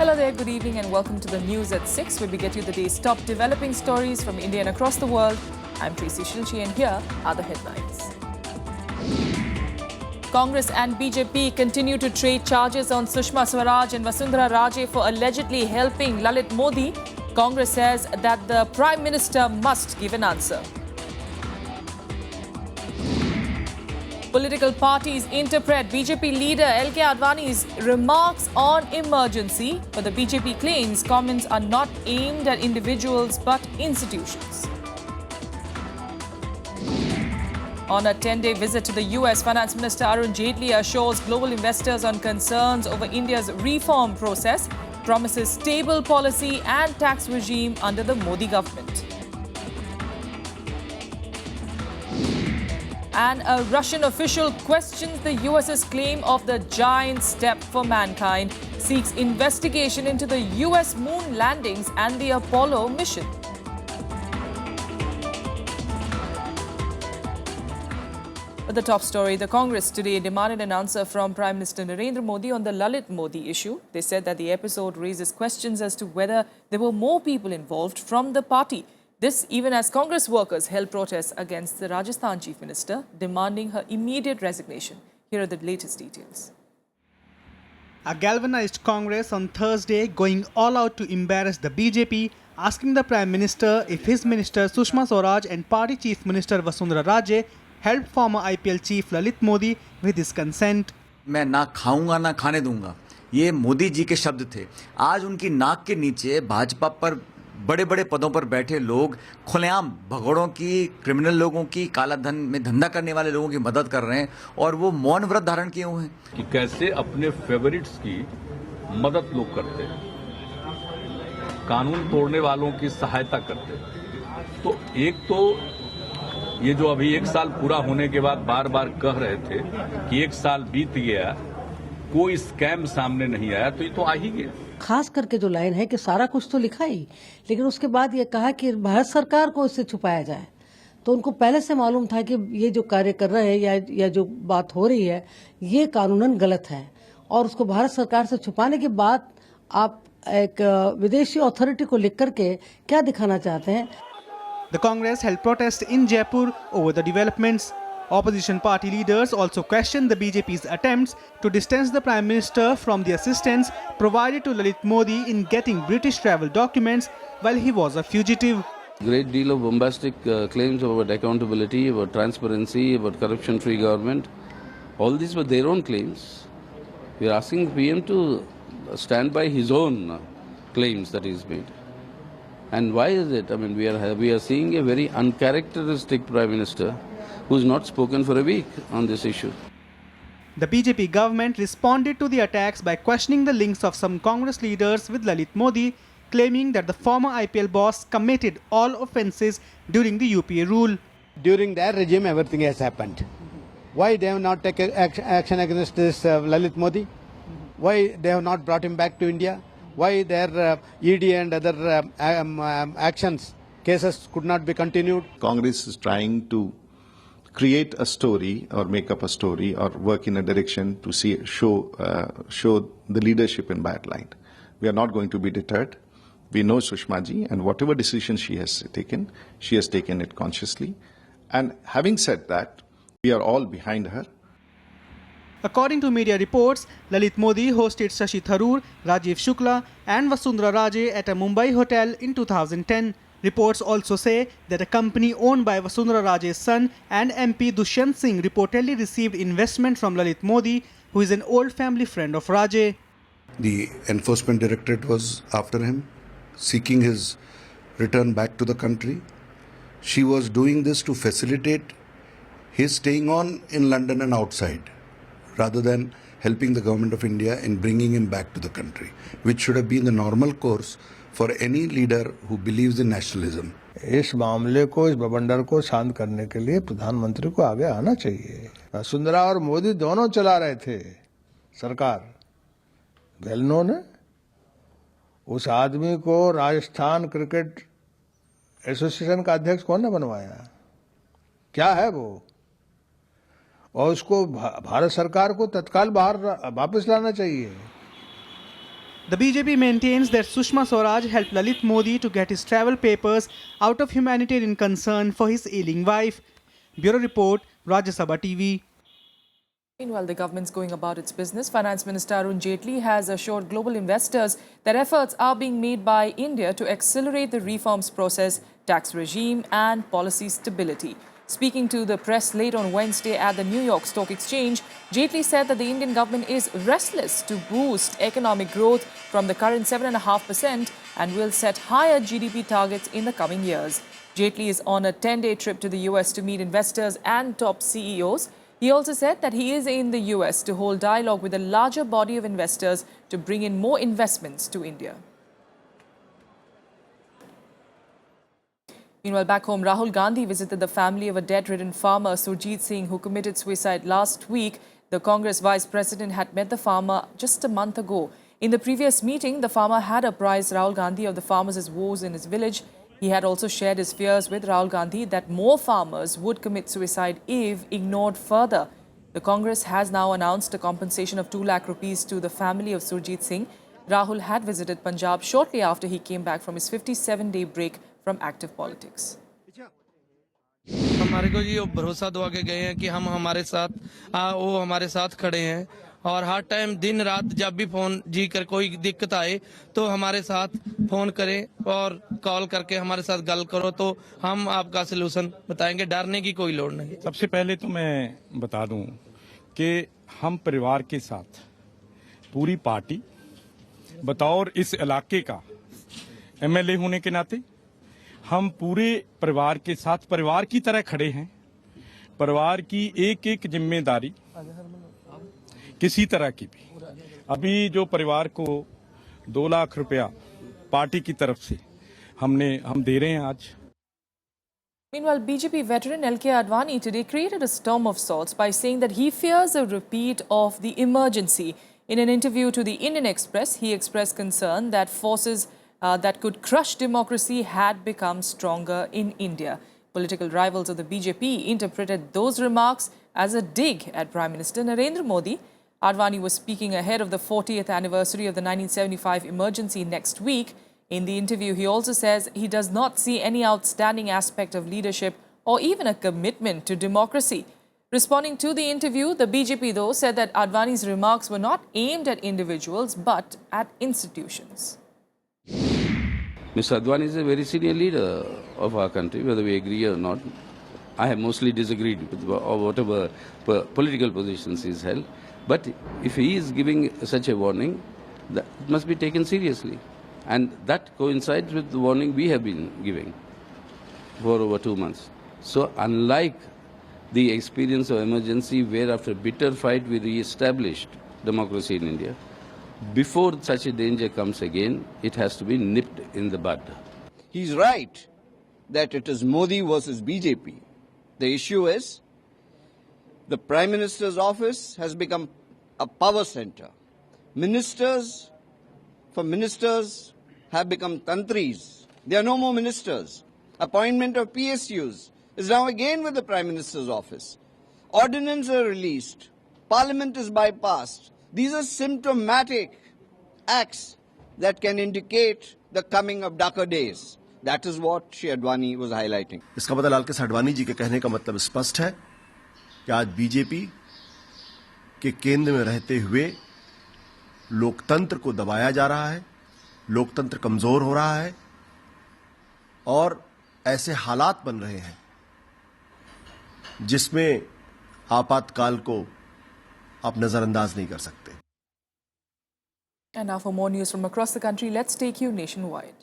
Hello there, good evening and welcome to the news at 6 where we get you the day's top developing stories from India and across the world. I'm Tracy Shilchi and here are the headlines. Congress and BJP continue to trade charges on Sushma Swaraj and Vasundhara Raje for allegedly helping Lalit Modi. Congress says that the Prime Minister must give an answer. Political parties interpret BJP leader LK Advani's remarks on emergency, but the BJP claims comments are not aimed at individuals but institutions. On a 10-day visit to the US, Finance Minister Arun Jaitley assures global investors on concerns over India's reform process, promises stable policy and tax regime under the Modi government. And a Russian official questions the US's claim of the giant step for mankind, seeks investigation into the US moon landings and the Apollo mission. The top story, the Congress today demanded an answer from Prime Minister Narendra Modi on the Lalit Modi issue. They said that the episode raises questions as to whether there were more people involved from the party. This even as Congress workers held protests against the Rajasthan Chief Minister, demanding her immediate resignation. Here are the latest details. A galvanized Congress on Thursday going all out to embarrass the BJP, asking the Prime Minister if his minister Sushma Swaraj and Party Chief Minister Vasundhara Raje helped former IPL chief Lalit Modi with his consent. मैं ना खाऊंगा ना खाने दूंगा, ये मोदी जी के शब्द थे. आज उनकी नाक के नीचे भाजपा पर बड़े बड़े पदों पर बैठे लोग खुलेआम भगोड़ों की, क्रिमिनल लोगों की, काला धन में धंधा करने वाले लोगों की मदद कर रहे हैं और वो मौन व्रत धारण किए हुए हैं कि कैसे अपने फेवरेट्स की मदद लोग करते हैं, कानून तोड़ने वालों की सहायता करते हैं. तो एक तो ये जो अभी 1 साल पूरा होने के बाद बार बार कह रहे थे कि 1 साल बीत गया, कोई स्कैम सामने नहीं आया, तो ये तो आ ही गया. खास करके जो लाइन है कि सारा कुछ तो लिखा ही, लेकिन उसके बाद ये कहा कि भारत सरकार को इससे छुपाया जाए. तो उनको पहले से मालूम था कि ये जो कार्य कर रहे हैं या जो बात हो रही है ये कानूनन गलत है, और उसको भारत सरकार से छुपाने के बाद आप एक विदेशी अथॉरिटी को लिख करके क्या दिखाना चाहते हैं. The Congress held protests in Jaipur over the developments. Opposition party leaders also questioned the BJP's attempts to distance the Prime Minister from the assistance provided to Lalit Modi in getting British travel documents while he was a fugitive. Great deal of bombastic claims about accountability, about transparency, about corruption-free government. All these were their own claims. We are asking the PM to stand by his own claims that he's made. And why is it? I mean, we are seeing a very uncharacteristic Prime Minister who's not spoken for a week on this issue. The BJP government responded to the attacks by questioning the links of some Congress leaders with Lalit Modi, claiming that the former IPL boss committed all offences during the UPA rule. During their regime, everything has happened. Why they have not taken action against this Lalit Modi? Why they have not brought him back to India? Why their ED and other actions, cases could not be continued? Congress is trying to create a story or make up a story or work in a direction to show the leadership in bad light. We are not going to be deterred. We know Sushma ji, and whatever decision she has taken it consciously. And having said that, we are all behind her. According to media reports, Lalit Modi hosted Shashi Tharoor, Rajiv Shukla and Vasundhara Raje at a Mumbai hotel in 2010. Reports also say that a company owned by Vasundhara Raje's son and MP Dushyant Singh reportedly received investment from Lalit Modi, who is an old family friend of Raje. The Enforcement Directorate was after him, seeking his return back to the country. She was doing this to facilitate his staying on in London and outside, rather than helping the government of India in bringing him back to the country, which should have been the normal course for any leader who believes in nationalism. इस मामले को, इस बवंडर को शांत करने के लिए प्रधानमंत्री को आगे आना चाहिए. वसुंधरा और मोदी दोनों चला रहे थे सरकार. वेल नोन है. उस आदमी को राजस्थान क्रिकेट एसोसिएशन का अध्यक्ष कौन ने बनवाया? क्या है वो? और उसको भारत सरकार को तत्काल बाहर वापस लाना चाहिए. The BJP maintains that Sushma Swaraj helped Lalit Modi to get his travel papers out of humanitarian concern for his ailing wife. Bureau Report, Rajya Sabha TV. Meanwhile, the government's going about its business. Finance Minister Arun Jaitley has assured global investors that efforts are being made by India to accelerate the reforms process, tax regime and policy stability. Speaking to the press late on Wednesday at the New York Stock Exchange, Jaitley said that the Indian government is restless to boost economic growth from the current 7.5% and will set higher GDP targets in the coming years. Jaitley is on a 10-day trip to the US to meet investors and top CEOs. He also said that he is in the US to hold dialogue with a larger body of investors to bring in more investments to India. Meanwhile, back home, Rahul Gandhi visited the family of a debt-ridden farmer, Surjit Singh, who committed suicide last week. The Congress vice president had met the farmer just a month ago. In the previous meeting, the farmer had apprised Rahul Gandhi of the farmers' woes in his village. He had also shared his fears with Rahul Gandhi that more farmers would commit suicide if ignored further. The Congress has now announced a compensation of 2 lakh rupees to the family of Surjit Singh. Rahul had visited Punjab shortly after he came back from his 57-day break from active politics. हमारे को ये भरोसा दवा के गए हैं कि हम हमारे साथ वो हमारे साथ खड़े हैं और हर टाइम दिन रात जब भी फोन जी कर कोई दिक्कत आए तो हमारे साथ फोन करें और कॉल करके हमारे साथ गल करो तो हम आपका सलूशन बताएंगे, डरने की कोई लोड़ नहीं। सबसे पहले तो मैं बता दूं कि हम परिवार के साथ पूरी पार्टी बतौर इस इलाके का एमएलए होने के नाते हम पूरे परिवार के साथ परिवार की तरह खड़े हैं। परिवार की एक एक जिम्मेदारी किसी तरह की भी अभी जो परिवार को 2 लाख रुपया पार्टी की तरफ से हम दे रहे हैं आज। Meanwhile, BJP veteran LK Advani today created a storm of sorts by saying that he fears a repeat of the emergency. In an interview to the Indian Express, he expressed concern that forces that could crush democracy had become stronger in India. Political rivals of the BJP interpreted those remarks as a dig at Prime Minister Narendra Modi. Advani was speaking ahead of the 40th anniversary of the 1975 emergency next week. In the interview, he also says he does not see any outstanding aspect of leadership or even a commitment to democracy. Responding to the interview, the BJP, though, said that Advani's remarks were not aimed at individuals but at institutions. Mr. Advani is a very senior leader of our country, whether we agree or not. I have mostly disagreed with whatever political positions he's held. But if he is giving such a warning, that must be taken seriously. And that coincides with the warning we have been giving for over 2 months. So unlike the experience of emergency where after bitter fight we re-established democracy in India, before such a danger comes again, it has to be nipped in the bud. He's right that it is Modi versus BJP. The issue is the Prime Minister's office has become a power center. Ministers have become tantris. There are no more ministers. Appointment of PSUs is now again with the Prime Minister's office. Ordinances are released. Parliament is bypassed. These are symptomatic acts that can indicate the coming of darker days. That is what Shri Advani was highlighting. इसका पता लाल के अडवाणी जी के कहने का मतलब स्पष्ट है कि आज बीजेपी के केंद्र में रहते हुए लोकतंत्र को दबाया जा रहा है, लोकतंत्र कमजोर हो रहा है और ऐसे हालात बन रहे हैं जिसमें आपातकाल को आप नजरअंदाज नहीं कर सकते। And now for more news from across the country, let's take you nationwide.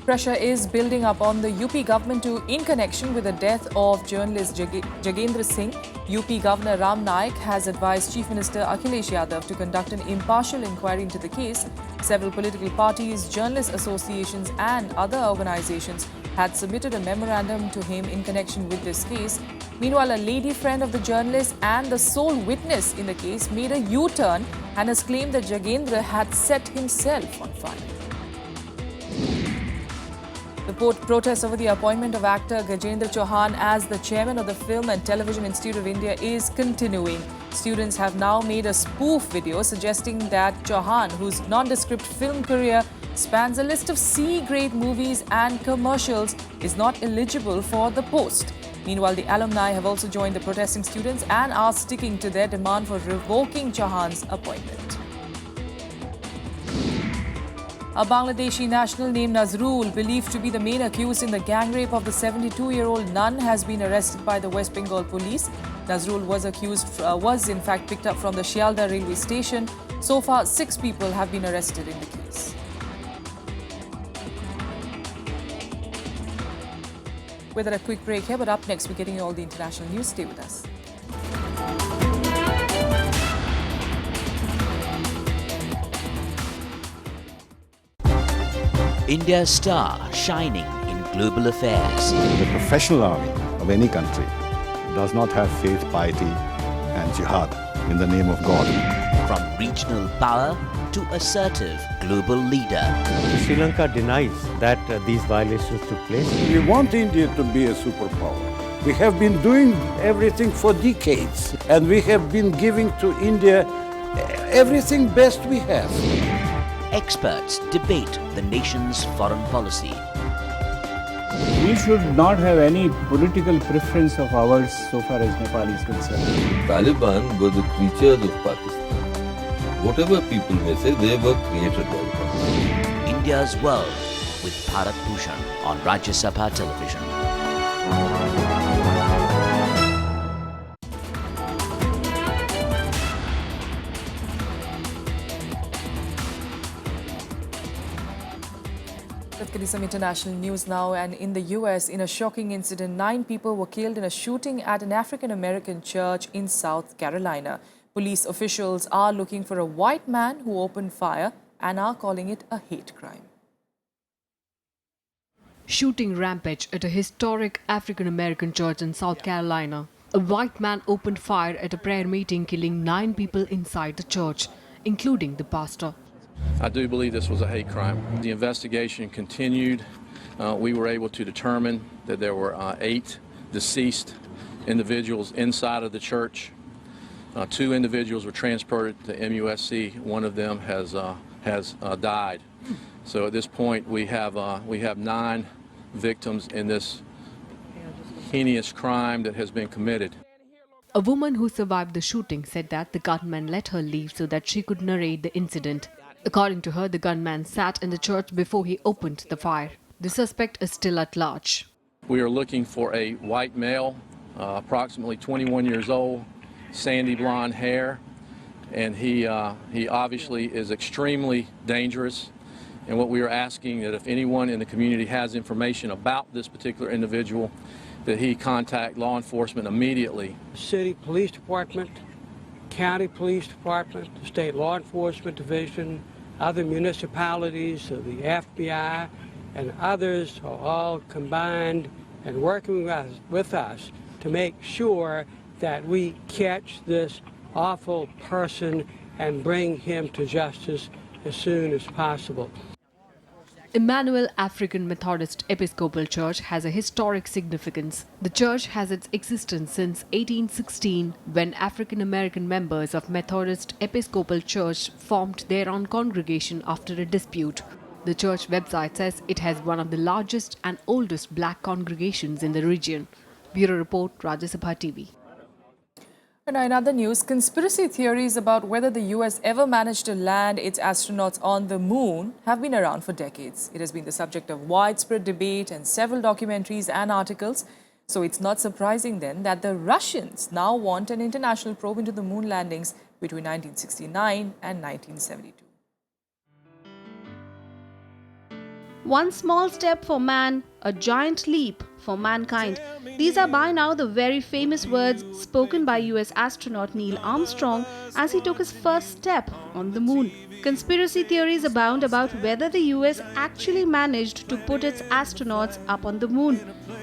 Pressure is building up on the UP government in connection with the death of journalist Jagendra Singh. UP Governor Ram Naik has advised Chief Minister Akhilesh Yadav to conduct an impartial inquiry into the case. Several political parties, journalist associations and other organizations had submitted a memorandum to him in connection with this case. Meanwhile, a lady friend of the journalist and the sole witness in the case made a U-turn and has claimed that Jagendra had set himself on fire. The protest over the appointment of actor Gajendra Chauhan as the chairman of the Film and Television Institute of India is continuing. Students have now made a spoof video suggesting that Chauhan, whose nondescript film career spans a list of C-grade movies and commercials, is not eligible for the post. Meanwhile, the alumni have also joined the protesting students and are sticking to their demand for revoking Chauhan's appointment. A Bangladeshi national named Nazrul, believed to be the main accused in the gang rape of the 72-year-old nun, has been arrested by the West Bengal police. Nazrul was in fact picked up from the Shialda railway station. So far, 6 people have been arrested in the case. We're at a quick break here, but up next, we're getting you all the international news. Stay with us. India's star shining in global affairs. The professional army of any country does not have faith, piety and jihad in the name of God. From regional power to assertive global leader. Sri Lanka denies that these violations took place. We want India to be a superpower. We have been doing everything for decades, and we have been giving to India everything best we have. Experts debate the nation's foreign policy. We should not have any political preference of ours so far as Nepal is concerned. Taliban were the creatures of Pakistan. Whatever people may say, they were created by Pakistan. India's World with Bharat Bhushan on Rajya Sabha television. Let's get some international news now. And in the US, in a shocking incident, 9 people were killed in a shooting at an African-American church in South Carolina. Police officials are looking for a white man who opened fire and are calling it a hate crime. Shooting rampage at a historic African-American church in South Carolina. A white man opened fire at a prayer meeting, killing 9 people inside the church, including the pastor. I do believe this was a hate crime. The investigation continued. We were able to determine that there were 8 deceased individuals inside of the church. 2 individuals were transported to MUSC. One of them has died. So at this point, we have 9 victims in this heinous crime that has been committed. A woman who survived the shooting said that the gunman let her leave so that she could narrate the incident. According to her, the gunman sat in the church before he opened the fire. The suspect is still at large. We are looking for a white male, approximately 21 years old, sandy blonde hair, and he obviously is extremely dangerous. And what we are asking that if anyone in the community has information about this particular individual, that he contact law enforcement immediately. City Police Department, County Police Department, the State Law Enforcement Division, other municipalities, the FBI, and others are all combined and working with us to make sure that we catch this awful person and bring him to justice as soon as possible. Emmanuel African Methodist Episcopal Church has a historic significance. The church has its existence since 1816, when African American members of Methodist Episcopal Church formed their own congregation after a dispute. The church website says it has one of the largest and oldest black congregations in the region. Bureau Report, Rajya Sabha TV. And in other news, conspiracy theories about whether the US ever managed to land its astronauts on the moon have been around for decades. It has been the subject of widespread debate and several documentaries and articles. So it's not surprising then that the Russians now want an international probe into the moon landings between 1969 and 1972. One small step for man, a giant leap for mankind. These are by now the very famous words spoken by US astronaut Neil Armstrong as he took his first step on the moon. Conspiracy theories abound about whether the US actually managed to put its astronauts up on the moon.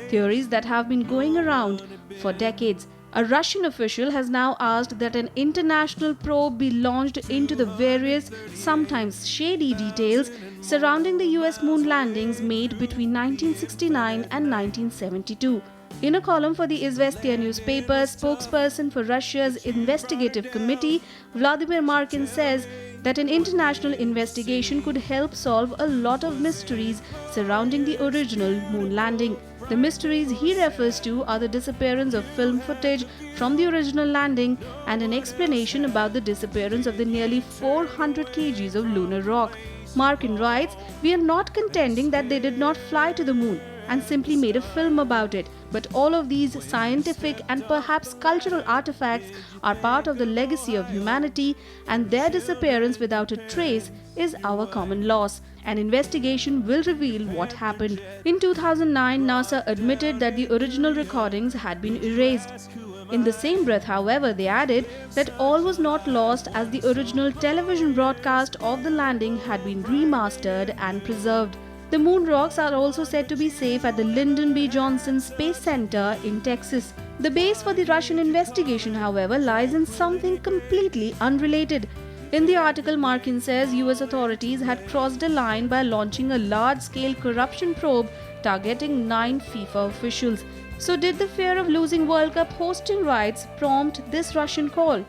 Theories that have been going around for decades. A Russian official has now asked that an international probe be launched into the various, sometimes shady details surrounding the US moon landings made between 1969 and 1972. In a column for the Izvestia newspaper, spokesperson for Russia's investigative committee, Vladimir Markin says that an international investigation could help solve a lot of mysteries surrounding the original moon landing. The mysteries he refers to are the disappearance of film footage from the original landing and an explanation about the disappearance of the nearly 400 kgs of lunar rock. Markin writes, "We are not contending that they did not fly to the moon and simply made a film about it, but all of these scientific and perhaps cultural artifacts are part of the legacy of humanity, and their disappearance without a trace is our common loss. An investigation will reveal what happened." In 2009, NASA admitted that the original recordings had been erased. In the same breath, however, they added that all was not lost as the original television broadcast of the landing had been remastered and preserved. The moon rocks are also said to be safe at the Lyndon B. Johnson Space Center in Texas. The base for the Russian investigation, however, lies in something completely unrelated. In the article, Markin says US authorities had crossed a line by launching a large-scale corruption probe targeting 9 FIFA officials. So did the fear of losing World Cup hosting rights prompt this Russian call?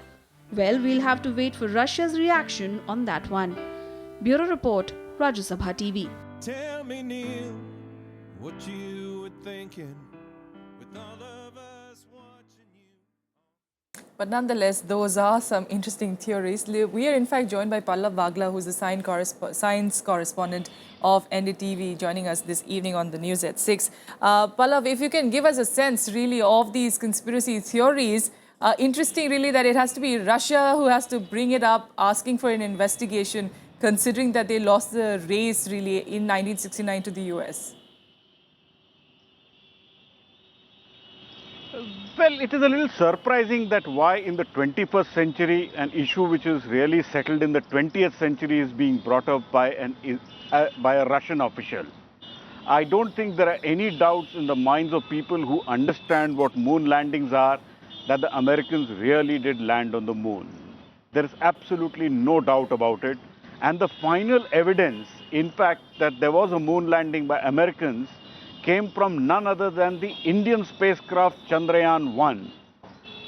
Well, we'll have to wait for Russia's reaction on that one. Bureau Report, Rajya Sabha TV. Tell me, Neil, what you were thinking with all of us watching you. But nonetheless, those are some interesting theories. We are in fact joined by Paula Vogel, who's the science correspondent of NDTV, joining us this evening on the news at 6. Paula, if you can give us a sense really of these conspiracy theories, interesting really that it has to be Russia who has to bring it up, asking for an investigation, considering that they lost the race really in 1969 to the US. Well, it is a little surprising that why in the 21st century an issue which is really settled in the 20th century is being brought up by a Russian official. I don't think there are any doubts in the minds of people who understand what moon landings are that the Americans really did land on the moon. There is absolutely no doubt about it. And the final evidence, in fact, that there was a moon landing by Americans came from none other than the Indian spacecraft Chandrayaan-1.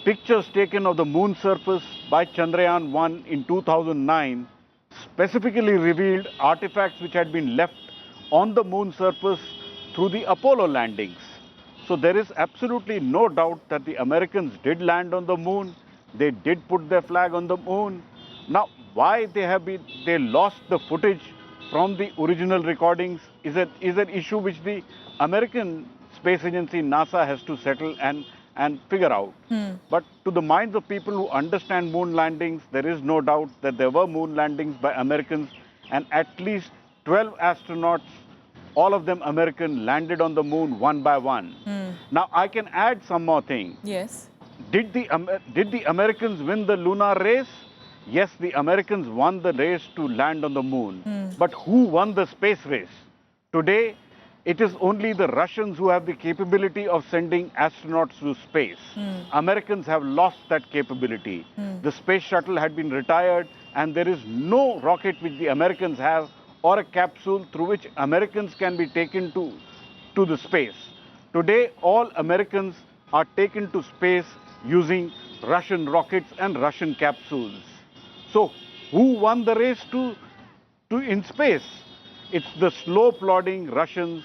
Pictures taken of the moon surface by Chandrayaan-1 in 2009 specifically revealed artifacts which had been left on the moon surface through the Apollo landings. So there is absolutely no doubt that the Americans did land on the moon. They did put their flag on the moon. Now, why they lost the footage from the original recordings is an issue which the American Space Agency, NASA, has to settle and figure out. But to the minds of people who understand moon landings, there is no doubt that there were moon landings by Americans, and at least 12 astronauts, all of them American, landed on the moon one by one. Now, I can add some more thing. Yes. Did the Americans win the lunar race? Yes, the Americans won the race to land on the moon. But who won the space race? Today, it is only the Russians who have the capability of sending astronauts to space. Americans have lost that capability. The space shuttle had been retired, and there is no rocket which the Americans have or a capsule through which Americans can be taken to the space. Today, all Americans are taken to space using Russian rockets and Russian capsules. So, who won the race to in space? It's the slow-plodding Russians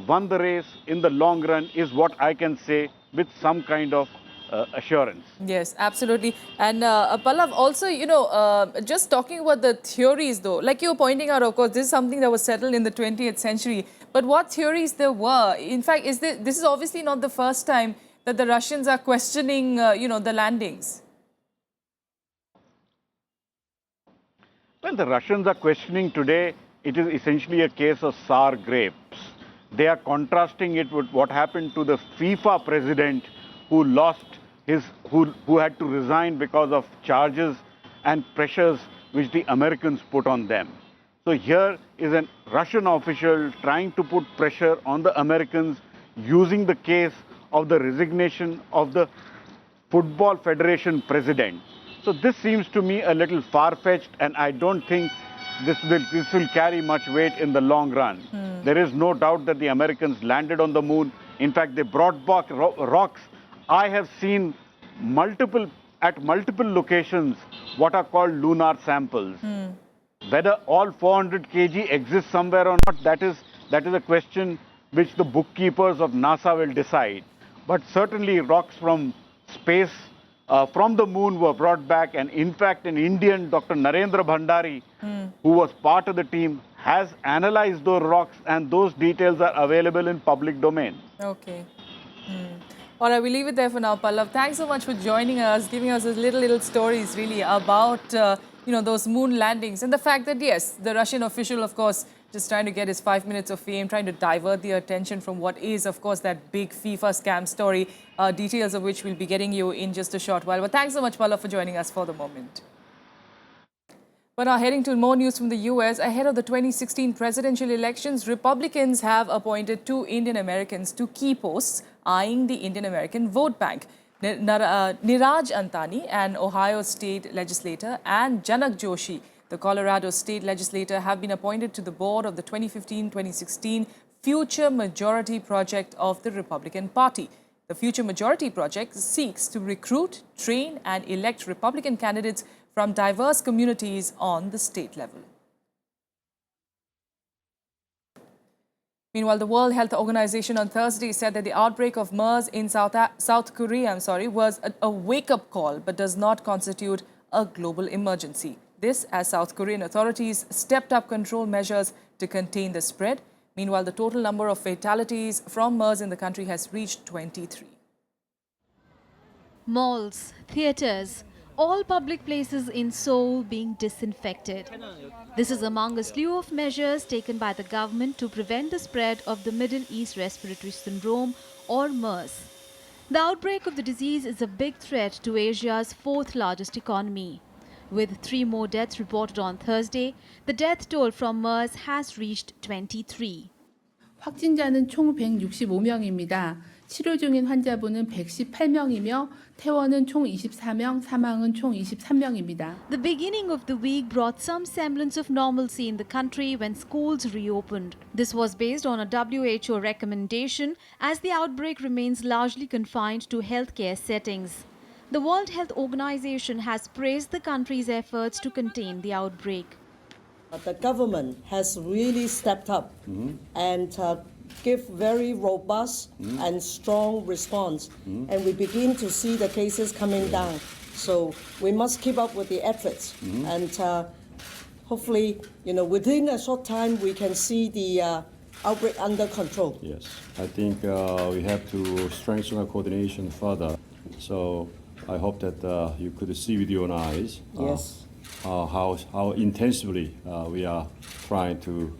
won the race in the long run, is what I can say with some kind of assurance. Yes, absolutely. And Pallav, also, just talking about the theories though, like you were pointing out, of course, this is something that was settled in the 20th century. But what theories there were? In fact, this is obviously not the first time that the Russians are questioning, the landings. Well, the Russians are questioning today. It is essentially a case of sour grapes. They are contrasting it with what happened to the FIFA president who who had to resign because of charges and pressures which the Americans put on them. So here is a Russian official trying to put pressure on the Americans using the case of the resignation of the Football Federation president. So this seems to me a little far-fetched, and I don't think this will carry much weight in the long run. There is no doubt that the Americans landed on the moon. In fact, they brought back rocks. I have seen at multiple locations what are called lunar samples. Whether all 400 kg exists somewhere or not, that is a question which the bookkeepers of NASA will decide. But certainly rocks from space, from the moon were brought back, and in fact an Indian, Dr. Narendra Bhandari, who was part of the team, has analyzed those rocks, and those details are available in public domain. Okay. All right, we'll leave it there for now, Pallav. Thanks so much for joining us, giving us those little stories really about, those moon landings and the fact that, yes, the Russian official, of course, just trying to get his 5 minutes of fame, trying to divert the attention from what is, of course, that big FIFA scam story, details of which we'll be getting you in just a short while. But thanks so much, Paula, for joining us for the moment. But now heading to more news from the US, ahead of the 2016 presidential elections, Republicans have appointed 2 Indian Americans to key posts, eyeing the Indian American vote bank. Niraj Antani, an Ohio state legislator, and Janak Joshi, the Colorado state legislator, have been appointed to the board of the 2015-2016 Future Majority Project of the Republican Party. The Future Majority Project seeks to recruit, train, and elect Republican candidates from diverse communities on the state level. Meanwhile, the World Health Organization on Thursday said that the outbreak of MERS in South Korea was a wake-up call, but does not constitute a global emergency. This as South Korean authorities stepped up control measures to contain the spread. Meanwhile, the total number of fatalities from MERS in the country has reached 23. Malls, theatres, all public places in Seoul being disinfected. This is among a slew of measures taken by the government to prevent the spread of the Middle East Respiratory Syndrome or MERS. The outbreak of the disease is a big threat to Asia's 4th largest economy. With 3 more deaths reported on Thursday, the death toll from MERS has reached 23. 확진자는 총 165명입니다. 치료 중인 환자분은 118명이며 퇴원은 총 24명, 사망은 총 23명입니다. The beginning of the week brought some semblance of normalcy in the country when schools reopened. This was based on a WHO recommendation as the outbreak remains largely confined to healthcare settings. The World Health Organization has praised the country's efforts to contain the outbreak. The government has really stepped up and give very robust and strong response, and we begin to see the cases coming down. So we must keep up with the efforts, and hopefully, within a short time we can see the outbreak under control. Yes, I think we have to strengthen our coordination further. So I hope that you could see with your own eyes how intensively we are trying to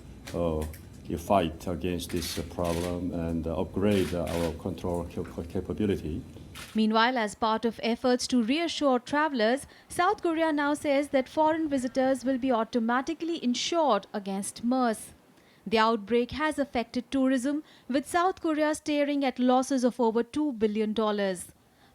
fight against this problem and upgrade our control capability. Meanwhile, as part of efforts to reassure travelers, South Korea now says that foreign visitors will be automatically insured against MERS. The outbreak has affected tourism, with South Korea staring at losses of over $2 billion.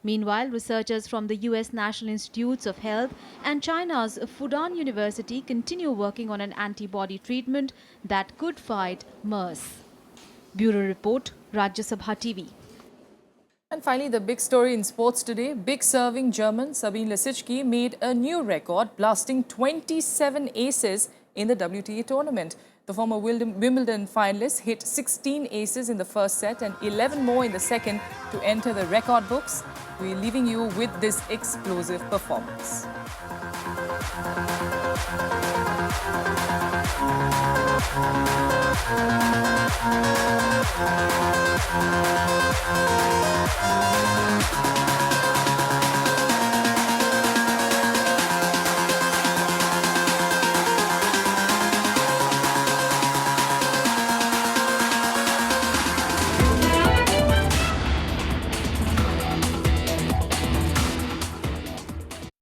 Meanwhile, researchers from the US National Institutes of Health and China's Fudan University continue working on an antibody treatment that could fight MERS. Bureau Report, Rajya Sabha TV. And finally, the big story in sports today. Big serving German Sabine Lisicki made a new record, blasting 27 aces in the WTA tournament. The former Wimbledon finalist hit 16 aces in the first set and 11 more in the second to enter the record books. We're leaving you with this explosive performance.